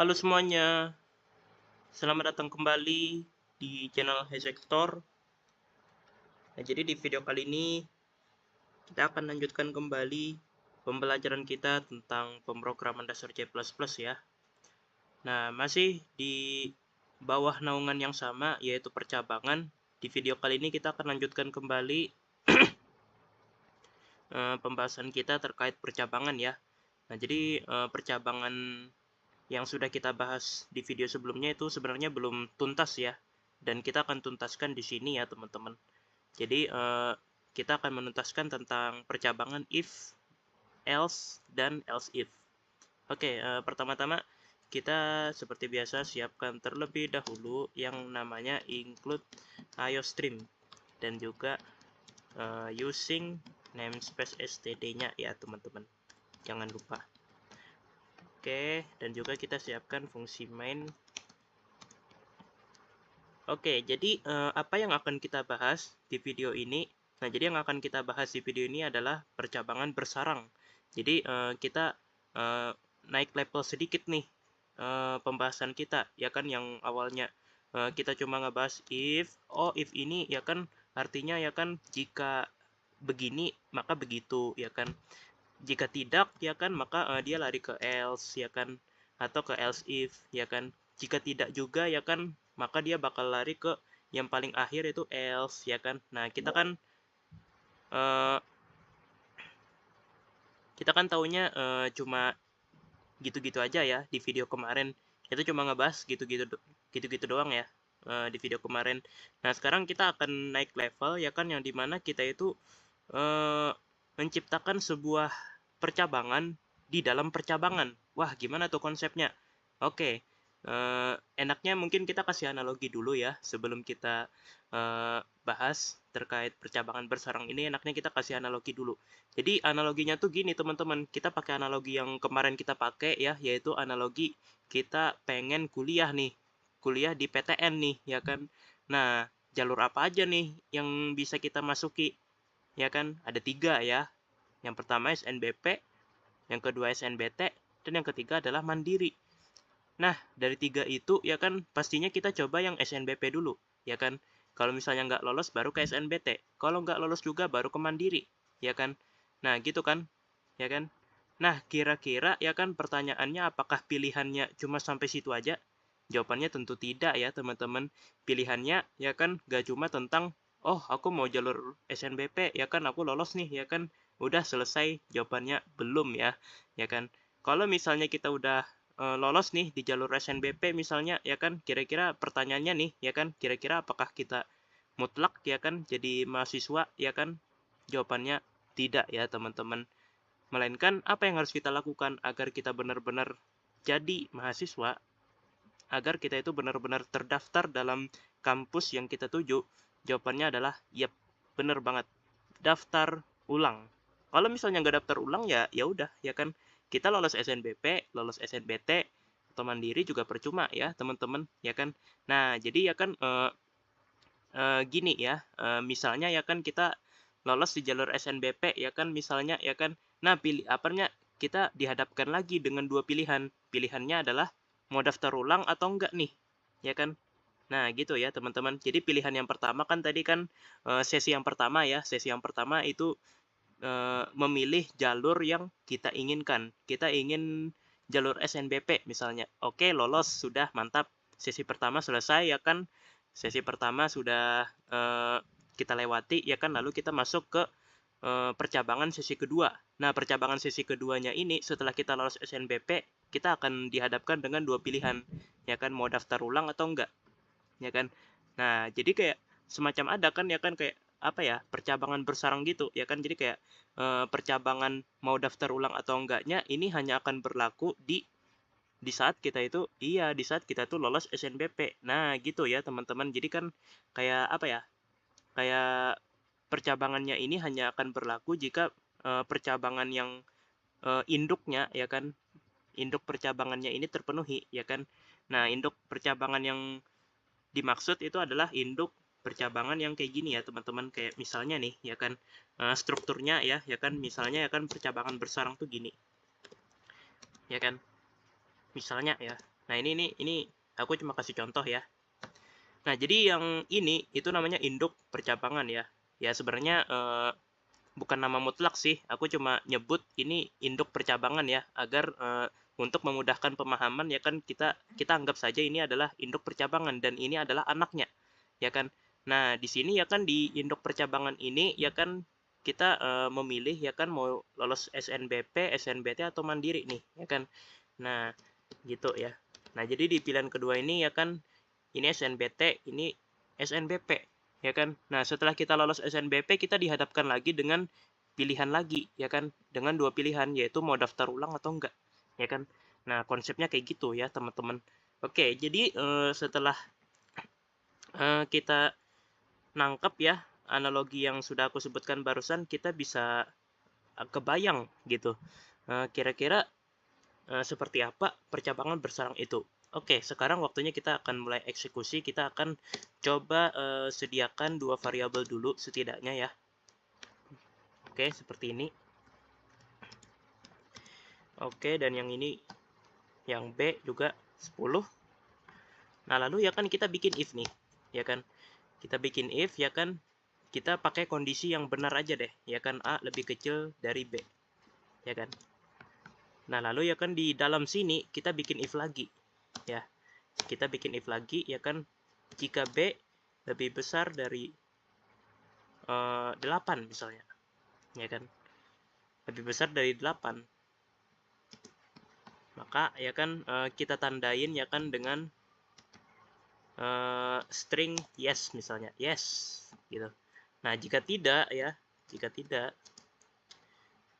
Halo semuanya, selamat datang kembali di channel Hezektor. Nah, jadi di video kali ini kita akan lanjutkan kembali pembelajaran kita tentang pemrograman dasar C++ ya. Nah, masih di bawah naungan yang sama, yaitu percabangan. Di video kali ini kita akan lanjutkan kembali pembahasan kita terkait percabangan ya. Nah, jadi percabangan yang sudah kita bahas di video sebelumnya itu sebenarnya belum tuntas ya, dan kita akan tuntaskan di sini ya teman-teman. Jadi kita akan menuntaskan tentang percabangan if, else, dan else if. Oke, pertama-tama kita seperti biasa siapkan terlebih dahulu yang namanya include iostream dan juga using namespace std-nya ya teman-teman, jangan lupa. Oke, dan juga kita siapkan fungsi main. Oke, jadi apa yang akan kita bahas di video ini? Nah, jadi yang akan kita bahas di video ini adalah percabangan bersarang. Jadi kita naik level sedikit nih pembahasan kita, ya kan, yang awalnya kita cuma ngebahas if. Oh, if ini ya kan artinya ya kan jika begini maka begitu, ya kan. Jika tidak, ya kan, maka dia lari ke else, ya kan, atau ke else if, ya kan. Jika tidak juga, ya kan, maka dia bakal lari ke yang paling akhir itu else, ya kan. Nah, kita kan taunya cuma gitu-gitu aja ya di video kemarin. Itu cuma ngebahas gitu-gitu doang ya di video kemarin. Nah, sekarang kita akan naik level, ya kan, yang dimana kita itu menciptakan sebuah percabangan di dalam percabangan. Wah, gimana tuh konsepnya? Oke, enaknya mungkin kita kasih analogi dulu ya sebelum kita bahas terkait percabangan bersarang ini. Enaknya kita kasih analogi dulu. Jadi analoginya tuh gini teman-teman, kita pakai analogi yang kemarin kita pakai ya, yaitu analogi kita pengen kuliah nih, kuliah di PTN nih, ya kan. Nah, jalur apa aja nih yang bisa kita masuki? Ya kan, ada 3 ya. Yang pertama SNBP, yang kedua SNBT, dan yang ketiga adalah mandiri. Nah, dari 3 itu ya kan pastinya kita coba yang SNBP dulu, ya kan. Kalau misalnya nggak lolos baru ke SNBT. Kalau nggak lolos juga baru ke mandiri, ya kan. Nah, gitu kan, ya kan. Nah, kira-kira ya kan pertanyaannya apakah pilihannya cuma sampai situ aja? Jawabannya tentu tidak ya teman-teman. Pilihannya ya kan gak cuma tentang, oh aku mau jalur SNBP, ya kan aku lolos nih, ya kan udah selesai. Jawabannya belum ya, ya kan. Kalau misalnya kita udah lolos nih di jalur SNBP misalnya, ya kan, kira-kira pertanyaannya nih, ya kan, kira-kira apakah kita mutlak ya kan jadi mahasiswa, ya kan? Jawabannya tidak ya teman-teman. Melainkan apa yang harus kita lakukan agar kita benar-benar jadi mahasiswa, agar kita itu benar-benar terdaftar dalam kampus yang kita tuju? Jawabannya adalah yep, bener banget, daftar ulang. Kalau misalnya nggak daftar ulang ya ya udah, ya kan, kita lolos SNBP, lolos SNBT atau mandiri juga percuma ya teman-teman, ya kan. Nah, jadi ya kan gini ya, misalnya ya kan kita lolos di jalur SNBP, ya kan, misalnya, ya kan. Nah, pilih apanya, kita dihadapkan lagi dengan 2 pilihan. Pilihannya adalah mau daftar ulang atau enggak nih, ya kan. Nah, gitu ya teman-teman. Jadi pilihan yang pertama kan tadi kan sesi yang pertama ya. Sesi yang pertama itu memilih jalur yang kita inginkan. Kita ingin jalur SNBP misalnya. Oke, lolos, sudah mantap. Sesi pertama selesai, ya kan. Sesi pertama sudah kita lewati, ya kan. Lalu kita masuk ke percabangan sesi kedua. Nah, percabangan sesi keduanya ini setelah kita lolos SNBP, kita akan dihadapkan dengan 2 pilihan, ya kan, mau daftar ulang atau enggak, ya kan. Nah, jadi kayak semacam ada kan, ya kan, kayak apa ya, percabangan bersarang gitu, ya kan. Jadi kayak percabangan mau daftar ulang atau enggaknya ini hanya akan berlaku di saat kita itu, iya, di saat kita tuh lolos SNBP. Nah, gitu ya teman-teman. Jadi kan kayak apa ya, kayak percabangannya ini hanya akan berlaku jika percabangan yang induknya, ya kan, induk percabangannya ini terpenuhi, ya kan. Nah, induk percabangan yang dimaksud itu adalah induk percabangan yang kayak gini ya teman-teman. Kayak misalnya nih, ya kan, strukturnya ya kan, misalnya ya kan percabangan bersarang tuh gini, ya kan, misalnya ya. Nah, ini aku cuma kasih contoh ya. Nah, jadi yang ini itu namanya induk percabangan ya. Ya sebenarnya bukan nama mutlak sih. Aku cuma nyebut ini induk percabangan ya, agar untuk memudahkan pemahaman ya kan, kita anggap saja ini adalah induk percabangan dan ini adalah anaknya, ya kan. Nah, di sini ya kan, di induk percabangan ini ya kan kita memilih ya kan mau lolos SNBP, SNBT atau mandiri nih, ya kan. Nah, gitu ya. Nah, jadi di pilihan kedua ini ya kan, ini SNBT, ini SNBP, ya kan. Nah, setelah kita lolos SNBP, kita dihadapkan lagi dengan pilihan lagi, ya kan, dengan dua pilihan, yaitu mau daftar ulang atau enggak, ya kan. Nah, konsepnya kayak gitu ya, teman-teman. Oke, jadi setelah kita nangkep ya analogi yang sudah aku sebutkan barusan, kita bisa kebayang gitu kira-kira seperti apa percabangan bersarang itu. Oke, sekarang waktunya kita akan mulai eksekusi. Kita akan coba sediakan dua variabel dulu setidaknya ya. Oke, seperti ini. Oke, dan yang ini, yang B juga 10. Nah, lalu ya kan kita bikin if nih, ya kan. Kita bikin if, ya kan. Kita pakai kondisi yang benar aja deh, ya kan. A lebih kecil dari B, ya kan. Nah, lalu ya kan di dalam sini kita bikin if lagi, ya. Kita bikin if lagi, ya kan. Jika B lebih besar dari 8 misalnya, ya kan. Lebih besar dari 8. Maka ya kan kita tandain ya kan dengan string yes misalnya. Yes, gitu. Nah, jika tidak ya, jika tidak,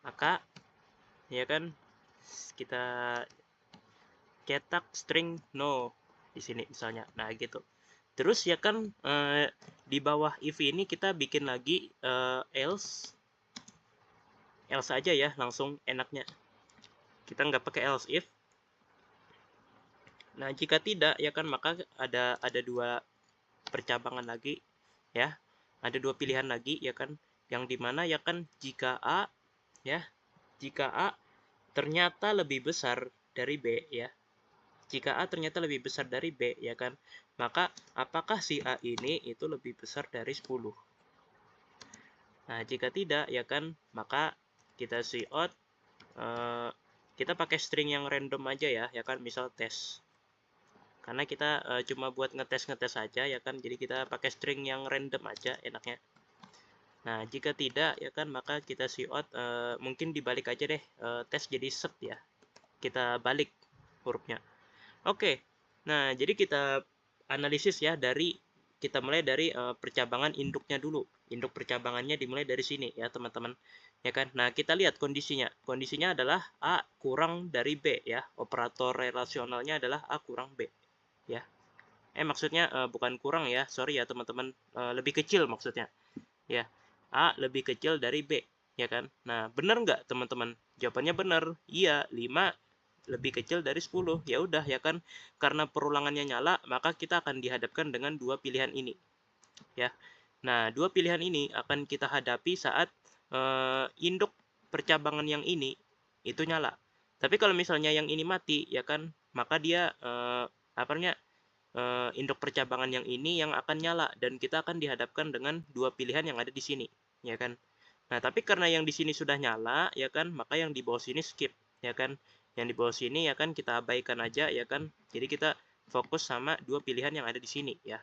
maka ya kan kita cetak string no di sini misalnya. Nah, gitu. Terus ya kan di bawah if ini kita bikin lagi else aja ya, langsung enaknya. Kita nggak pakai else if. Nah, jika tidak ya kan, maka ada dua percabangan lagi ya. Ada dua pilihan lagi ya kan, yang dimana ya kan jika A ya, jika A ternyata lebih besar dari B ya. Jika A ternyata lebih besar dari B ya kan, maka apakah si A ini itu lebih besar dari 10? Nah, jika tidak ya kan, maka kita out kita pakai string yang random aja ya kan, misal tes. Karena kita cuma buat ngetes aja ya kan, jadi kita pakai string yang random aja enaknya. Nah, jika tidak ya kan, maka kita out mungkin dibalik aja deh, tes jadi set ya, kita balik hurufnya. Oke, nah jadi kita analisis ya, kita mulai dari percabangan induknya dulu. Induk percabangannya dimulai dari sini ya teman-teman, ya kan. Nah, kita lihat kondisinya adalah A kurang dari B ya, operator relasionalnya adalah A kurang B ya. Maksudnya bukan kurang ya, sorry ya teman-teman, lebih kecil maksudnya ya. A lebih kecil dari B, ya kan. Nah, benar nggak teman-teman? Jawabannya benar. Iya, 5 lebih kecil dari 10. Ya udah ya kan, karena perulangannya nyala, maka kita akan dihadapkan dengan dua pilihan ini ya. Nah, dua pilihan ini akan kita hadapi saat induk percabangan yang ini itu nyala. Tapi kalau misalnya yang ini mati ya kan, maka dia induk percabangan yang ini yang akan nyala, dan kita akan dihadapkan dengan dua pilihan yang ada di sini, ya kan. Nah, tapi karena yang di sini sudah nyala, ya kan, maka yang di bawah sini skip, ya kan. Yang di bawah sini ya kan kita abaikan aja, ya kan. Jadi kita fokus sama dua pilihan yang ada di sini ya.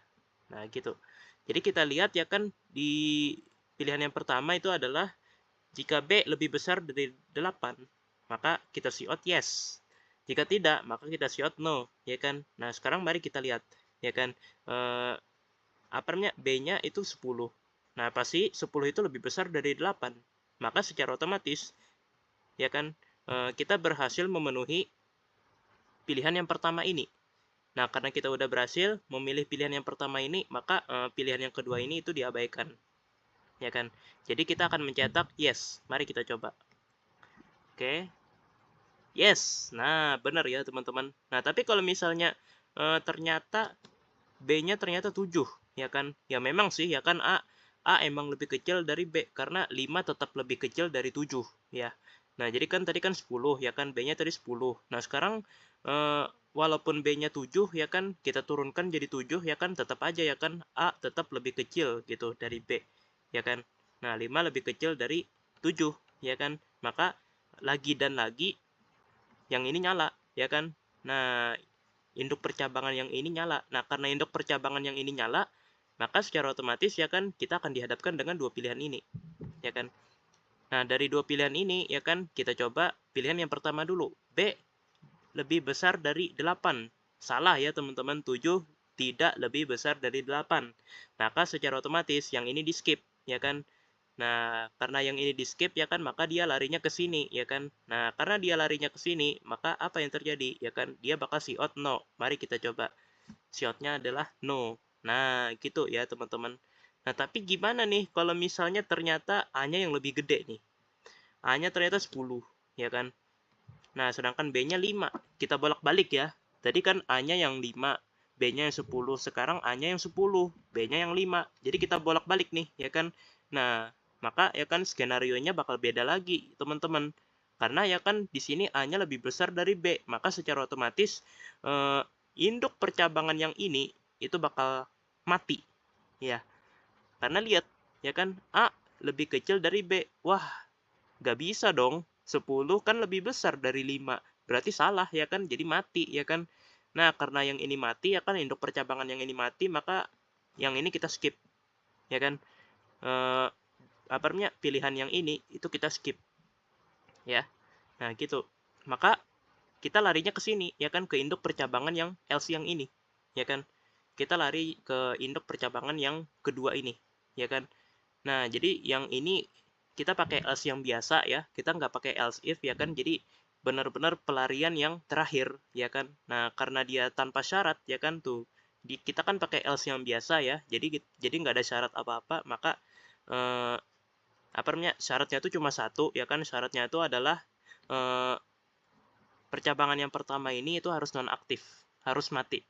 Nah, gitu. Jadi kita lihat ya kan, di pilihan yang pertama itu adalah jika B lebih besar dari 8, maka kita out yes. Jika tidak, maka kita out no, ya kan. Nah, sekarang mari kita lihat, ya kan. B-nya itu 10. Nah, pasti 10 itu lebih besar dari 8. Maka secara otomatis, ya kan, kita berhasil memenuhi pilihan yang pertama ini. Nah, karena kita udah berhasil memilih pilihan yang pertama ini, maka pilihan yang kedua ini itu diabaikan, ya kan. Jadi kita akan mencetak yes. Mari kita coba. Oke. Yes. Nah, benar ya teman-teman. Nah, tapi kalau misalnya ternyata B-nya ternyata 7, ya kan. Ya memang sih ya kan, A emang lebih kecil dari B karena 5 tetap lebih kecil dari 7 ya. Nah, jadi kan tadi kan 10 ya kan, B-nya tadi 10. Nah, sekarang walaupun B-nya 7 ya kan, kita turunkan jadi 7 ya kan, tetap aja ya kan A tetap lebih kecil gitu dari B ya kan. Nah, 5 lebih kecil dari 7 ya kan. Maka lagi dan lagi yang ini nyala ya kan. Nah, induk percabangan yang ini nyala. Nah, karena induk percabangan yang ini nyala, maka secara otomatis ya kan kita akan dihadapkan dengan dua pilihan ini ya kan. Nah, dari dua pilihan ini ya kan kita coba pilihan yang pertama dulu. B lebih besar dari 8. Salah ya teman-teman, 7 tidak lebih besar dari 8. Maka secara otomatis yang ini di skip ya kan. Nah, karena yang ini di skip ya kan, maka dia larinya ke sini ya kan. Nah, karena dia larinya ke sini, maka apa yang terjadi ya kan? Dia bakal out no. Mari kita coba. Outnya adalah no. Nah, gitu ya teman-teman. Nah, tapi gimana nih kalau misalnya ternyata A-nya yang lebih gede nih? A-nya ternyata 10 ya kan. Nah, sedangkan B-nya 5. Kita bolak-balik ya. Tadi kan A-nya yang 5, B-nya yang 10. Sekarang A-nya yang 10, B-nya yang 5. Jadi kita bolak-balik nih, ya kan? Nah, maka ya kan skenario-nya bakal beda lagi, teman-teman. Karena ya kan di sini A-nya lebih besar dari B. Maka secara otomatis induk percabangan yang ini itu bakal mati. Ya. Karena lihat, ya kan A lebih kecil dari B. Wah, nggak bisa dong. 10 kan lebih besar dari 5. Berarti salah ya kan, jadi mati ya kan. Nah, karena yang ini mati ya kan, induk percabangan yang ini mati, maka yang ini kita skip ya kan. Apa namanya, pilihan yang ini itu kita skip ya. Nah, gitu. Maka kita larinya ke sini ya kan, ke induk percabangan yang else yang ini ya kan. Kita lari ke induk percabangan yang kedua ini ya kan. Nah, jadi yang ini kita pakai else yang biasa ya, kita nggak pakai else if ya kan, jadi benar-benar pelarian yang terakhir ya kan. Nah, karena dia tanpa syarat ya kan tuh, kita kan pakai else yang biasa ya, jadi nggak ada syarat apa-apa, maka apa namanya, syaratnya itu cuma satu ya kan. Syaratnya itu adalah percabangan yang pertama ini itu harus nonaktif, harus mati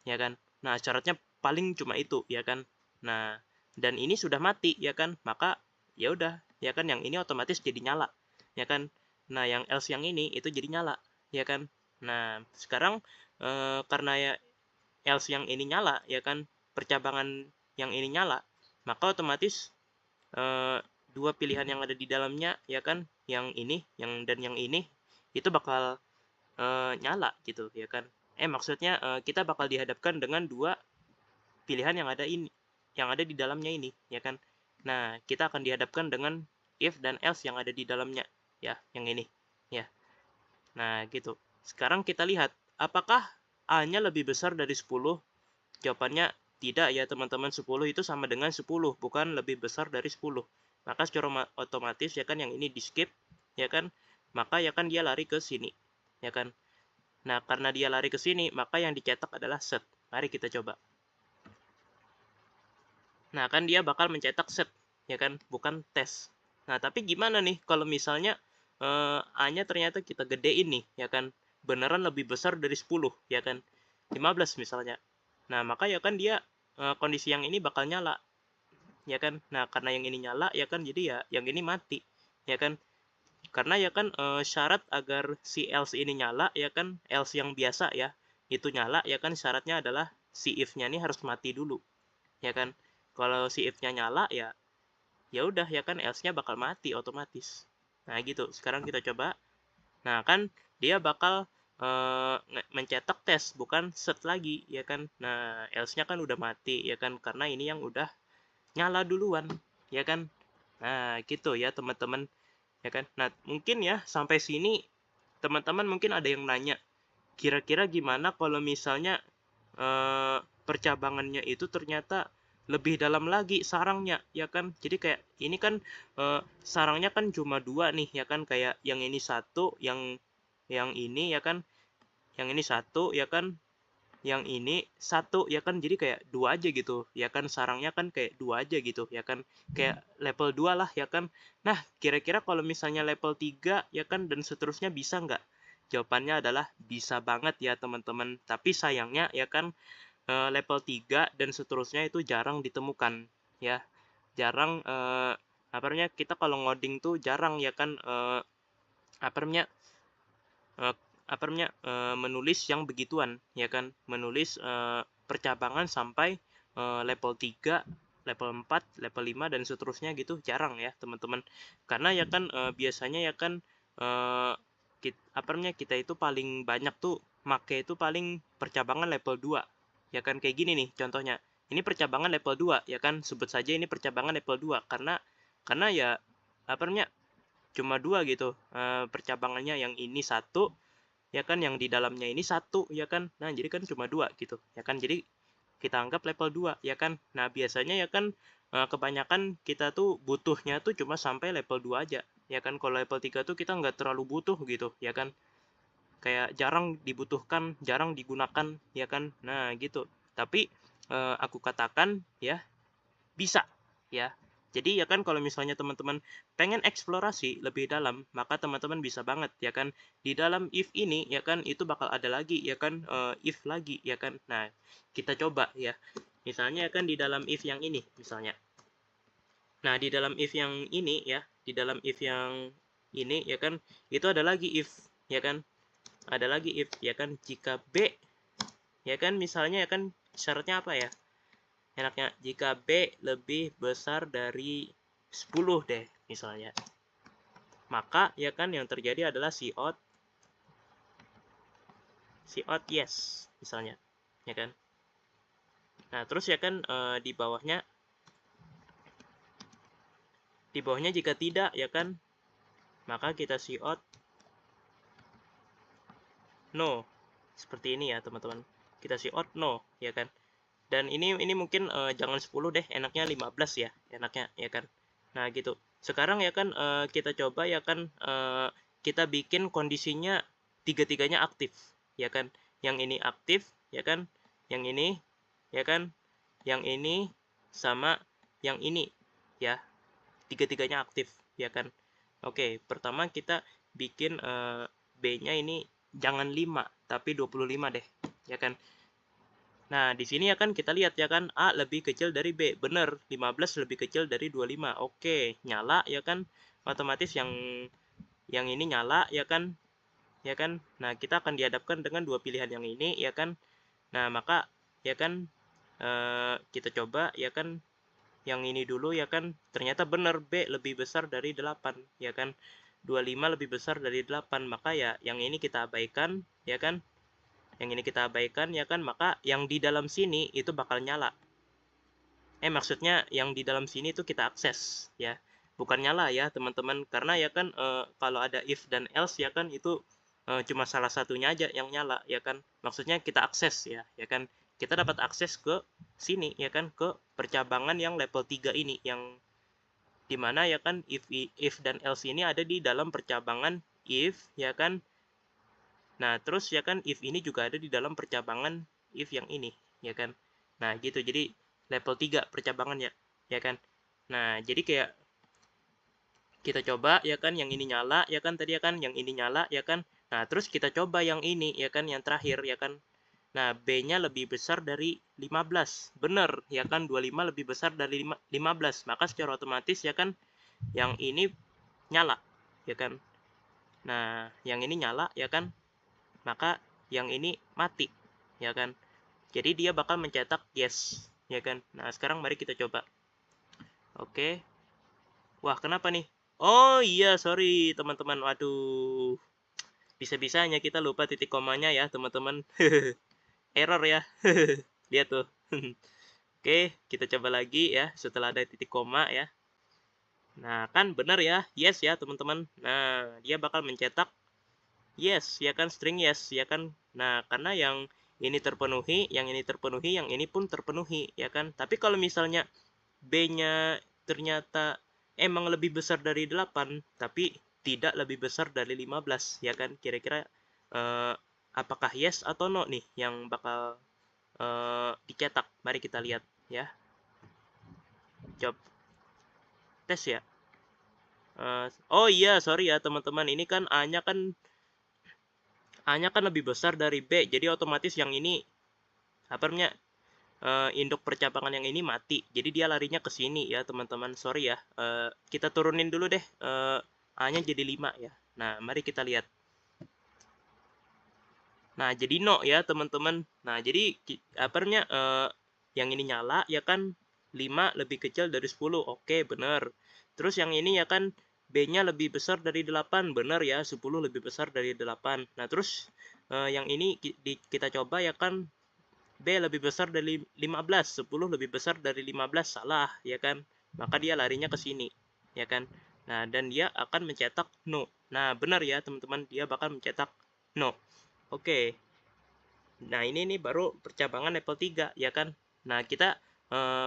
ya kan. Nah, syaratnya paling cuma itu ya kan. Nah, dan ini sudah mati ya kan, maka ya udah ya kan, yang ini otomatis jadi nyala ya kan. Nah, yang else yang ini itu jadi nyala ya kan. Nah, sekarang karena ya else yang ini nyala ya kan, percabangan yang ini nyala, maka otomatis dua pilihan yang ada di dalamnya ya kan, yang ini dan yang ini itu bakal nyala gitu ya kan. Maksudnya kita bakal dihadapkan dengan dua pilihan yang ada di dalamnya ini ya kan. Nah, kita akan dihadapkan dengan if dan else yang ada di dalamnya ya, yang ini ya. Nah, gitu. Sekarang kita lihat apakah A-nya lebih besar dari 10? Jawabannya tidak ya teman-teman. 10 itu sama dengan 10, bukan lebih besar dari 10. Maka secara otomatis ya kan yang ini di skip ya kan, maka ya kan dia lari ke sini ya kan. Nah, karena dia lari ke sini, maka yang dicetak adalah set. Mari kita coba. Nah, kan dia bakal mencetak set, ya kan? Bukan tes. Nah, tapi gimana nih kalau misalnya A-nya ternyata kita gedein nih, ya kan? Beneran lebih besar dari 10, ya kan? 15 misalnya. Nah, maka ya kan dia kondisi yang ini bakal nyala, ya kan? Nah, karena yang ini nyala, ya kan? Jadi ya yang ini mati, ya kan? Karena ya kan syarat agar si else ini nyala ya kan, else yang biasa ya itu nyala ya kan, syaratnya adalah si if-nya ini harus mati dulu ya kan. Kalau si if-nya nyala ya ya udah ya kan, else-nya bakal mati otomatis. Nah, gitu. Sekarang kita coba. Nah, kan dia bakal mencetak tes, bukan set lagi ya kan. Nah, else-nya kan udah mati ya kan, karena ini yang udah nyala duluan ya kan. Nah, gitu ya teman-teman ya kan. Nah, mungkin ya sampai sini teman-teman mungkin ada yang nanya, kira-kira gimana kalau misalnya percabangannya itu ternyata lebih dalam lagi sarangnya ya kan. Jadi kayak ini kan sarangnya kan cuma dua nih ya kan, kayak yang ini satu, yang ini ya kan, yang ini satu ya kan, yang ini satu ya kan, jadi kayak dua aja gitu ya kan, sarangnya kan kayak dua aja gitu ya kan, kayak level 2 lah ya kan. Nah, kira-kira kalau misalnya level 3 ya kan dan seterusnya bisa nggak? Jawabannya adalah bisa banget ya teman-teman, tapi sayangnya ya kan level 3 dan seterusnya itu jarang ditemukan ya, jarang apa namanya, kita kalau ngoding tuh jarang ya kan apa namanya, menulis yang begituan, ya kan, menulis percabangan sampai level 3, level 4, level 5 dan seterusnya gitu, jarang ya teman-teman. Karena ya kan biasanya ya kan kita itu paling banyak tuh make itu paling percabangan level 2, ya kan. Kayak gini nih contohnya, ini percabangan level 2, ya kan, sebut saja ini percabangan level 2 karena ya cuma 2 gitu percabangannya, yang ini satu, ya kan, yang di dalamnya ini satu, ya kan. Nah jadi kan cuma 2 gitu, ya kan, jadi kita anggap level 2, ya kan. Nah biasanya ya kan kebanyakan kita tuh butuhnya tuh cuma sampai level 2 aja, ya kan. Kalau level 3 tuh kita nggak terlalu butuh gitu, ya kan, kayak jarang dibutuhkan, jarang digunakan, ya kan. Nah gitu, tapi aku katakan ya bisa, ya. Jadi ya kan kalau misalnya teman-teman pengen eksplorasi lebih dalam, maka teman-teman bisa banget, ya kan. Di dalam if ini, ya kan, itu bakal ada lagi, ya kan, if lagi, ya kan. Nah, kita coba ya. Misalnya ya kan di dalam if yang ini, misalnya. Nah, di dalam if yang ini ya, di dalam if yang ini, ya kan, itu ada lagi if, ya kan. Ada lagi if, ya kan, jika B, ya kan, misalnya ya kan, syaratnya apa ya? Enaknya jika B lebih besar dari 10 deh misalnya, maka ya kan yang terjadi adalah cout yes misalnya, ya kan. Nah terus ya kan di bawahnya jika tidak, ya kan, maka kita cout no, seperti ini ya teman-teman, kita cout no, ya kan. Dan ini mungkin jangan 10 deh, enaknya 15 ya, enaknya, ya kan. Nah gitu. Sekarang ya kan kita coba, ya kan, kita bikin kondisinya tiga-tiganya aktif, ya kan. Yang ini aktif, ya kan. Yang ini, ya kan. Yang ini sama yang ini, ya. Tiga-tiganya aktif, ya kan. Oke, pertama kita bikin B-nya ini jangan 5, tapi 25 deh, ya kan. Nah, di sini ya kan kita lihat ya kan, A lebih kecil dari B. Bener, 15 lebih kecil dari 25. Oke, nyala ya kan. Otomatis yang ini nyala, ya kan. Ya kan? Nah, kita akan dihadapkan dengan dua pilihan yang ini, ya kan. Nah, maka ya kan kita coba, ya kan, yang ini dulu, ya kan. Ternyata bener, B lebih besar dari 8, ya kan. 25 lebih besar dari 8, maka ya yang ini kita abaikan, ya kan. Yang ini kita abaikan, ya kan, maka yang di dalam sini itu bakal nyala. Maksudnya yang di dalam sini itu kita akses, ya. Bukan nyala ya, teman-teman. Karena ya kan kalau ada if dan else, ya kan, itu cuma salah satunya aja yang nyala, ya kan. Maksudnya kita akses, ya kan. Kita dapat akses ke sini, ya kan, ke percabangan yang level 3 ini, yang dimana ya kan if dan else ini ada di dalam percabangan if, ya kan. Nah, terus ya kan if ini juga ada di dalam percabangan if yang ini, ya kan. Nah, gitu. Jadi level 3 percabangannya, ya kan. Nah, jadi kayak kita coba, ya kan, yang ini nyala, ya kan, tadi ya kan, yang ini nyala, ya kan. Nah, terus kita coba yang ini, ya kan, yang terakhir, ya kan. Nah, B-nya lebih besar dari 15. Bener, ya kan, 25 lebih besar dari 15. Maka secara otomatis, ya kan, yang ini nyala, ya kan. Nah, yang ini nyala, ya kan. Maka yang ini mati, ya kan. Jadi dia bakal mencetak yes, ya kan. Nah, sekarang mari kita coba. Oke. Wah, kenapa nih? Oh iya, sorry teman-teman. Waduh. Bisa-bisanya kita lupa titik komanya ya, teman-teman. Error ya. Lihat tuh. Oke, kita coba lagi ya setelah ada titik koma ya. Nah, kan benar ya. Yes ya, teman-teman. Nah, dia bakal mencetak yes, ya kan, string yes, ya kan. Nah, karena yang ini terpenuhi, yang ini terpenuhi, yang ini pun terpenuhi, ya kan. Tapi kalau misalnya B-nya ternyata emang lebih besar dari 8, tapi tidak lebih besar dari 15, ya kan. Kira-kira apakah yes atau no nih yang bakal dicetak? Mari kita lihat ya. Coba tes ya. Oh iya, sorry ya teman-teman. Ini kan A-nya kan lebih besar dari B, jadi otomatis yang ini induk percabangan yang ini mati, jadi dia larinya ke sini ya teman-teman. Sorry ya, kita turunin dulu deh A-nya jadi 5 ya. Nah, mari kita lihat. Nah, jadi no ya, teman-teman. Nah, jadi apa namanya, yang ini nyala ya kan 5 lebih kecil dari 10. Oke, bener. Terus yang ini ya kan B-nya lebih besar dari 8. Bener ya, 10 lebih besar dari 8. Nah, terus yang ini kita coba ya kan B lebih besar dari 15, 10 lebih besar dari 15. Salah, ya kan? Maka dia larinya ke sini, ya kan? Nah, dan dia akan mencetak no. Nah, benar ya, teman-teman, dia bakal mencetak no. Oke. Nah, ini nih baru percabangan level 3, ya kan? Nah, kita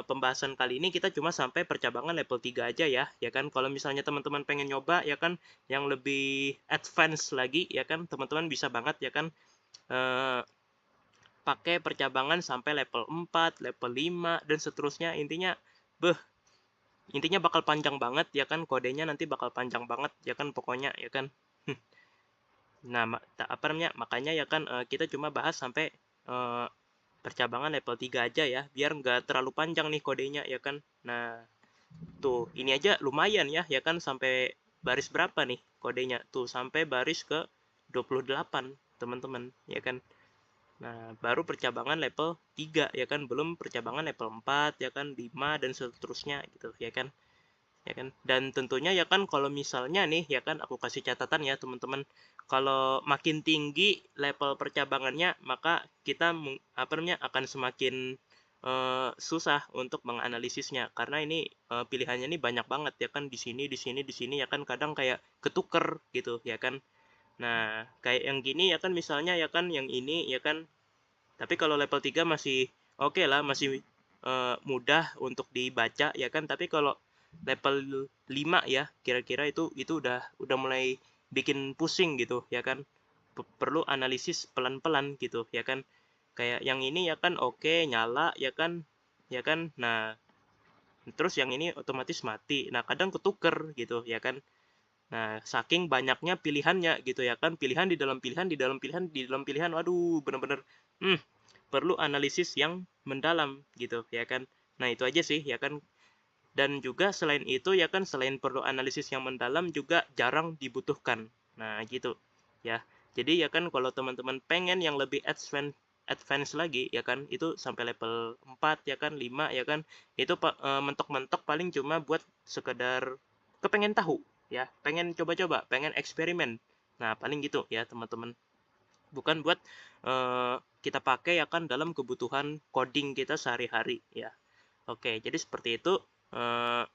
pembahasan kali ini kita cuma sampai percabangan level 3 aja ya, ya kan? Kalau misalnya teman-teman pengen nyoba ya kan yang lebih advance lagi ya kan, teman-teman bisa banget ya kan eh, pakai percabangan sampai level 4, level 5 dan seterusnya. Intinya bakal panjang banget ya kan, kodenya nanti bakal panjang banget ya kan pokoknya ya kan. Nah, apa namanya? Makanya ya kan kita cuma bahas sampai eh, percabangan level 3 aja ya, biar nggak terlalu panjang nih kodenya ya kan. Nah, tuh ini aja lumayan ya kan sampai baris berapa nih kodenya? Tuh sampai baris ke 28, teman-teman, ya kan. Nah, baru percabangan level 3 ya kan, belum percabangan level 4 ya kan, 5 dan seterusnya gitu ya kan. Ya kan? Dan tentunya ya kan kalau misalnya nih ya kan aku kasih catatan ya teman-teman, kalau makin tinggi level percabangannya maka kita apa namanya akan semakin susah untuk menganalisisnya karena ini pilihannya ini banyak banget ya kan, di sini di sini di sini ya kan, kadang kayak ketuker gitu ya kan. Nah, kayak yang gini ya kan misalnya ya kan yang ini ya kan, tapi kalau level 3 masih oke lah, masih mudah untuk dibaca ya kan. Tapi kalau level 5 ya, kira-kira itu udah mulai bikin pusing gitu ya kan. Perlu analisis pelan-pelan gitu ya kan. Kayak yang ini ya kan oke, nyala ya kan. Ya kan. Nah, terus yang ini otomatis mati. Nah, kadang ketuker gitu ya kan. Nah, saking banyaknya pilihannya gitu ya kan, pilihan di dalam pilihan di dalam pilihan di dalam pilihan, waduh, bener-bener perlu analisis yang mendalam gitu ya kan. Nah, itu aja sih ya kan. Dan juga selain itu ya kan, selain perlu analisis yang mendalam juga jarang dibutuhkan. Nah, gitu ya. Jadi ya kan kalau teman-teman pengen yang lebih advance lagi ya kan, itu sampai level 4 ya kan, 5 ya kan. Itu mentok-mentok paling cuma buat sekedar kepengen tahu ya, pengen coba-coba, pengen eksperimen. Nah, paling gitu ya, teman-teman. Bukan buat kita pakai ya kan dalam kebutuhan coding kita sehari-hari ya. Oke, jadi seperti itu eh,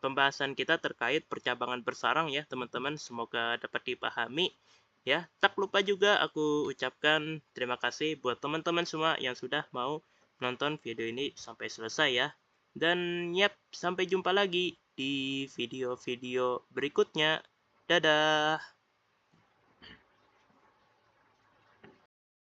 pembahasan kita terkait percabangan bersarang ya, teman-teman. Semoga dapat dipahami ya. Tak lupa juga aku ucapkan terima kasih buat teman-teman semua yang sudah mau nonton video ini sampai selesai ya. Dan yap, sampai jumpa lagi di video-video berikutnya. Dadah.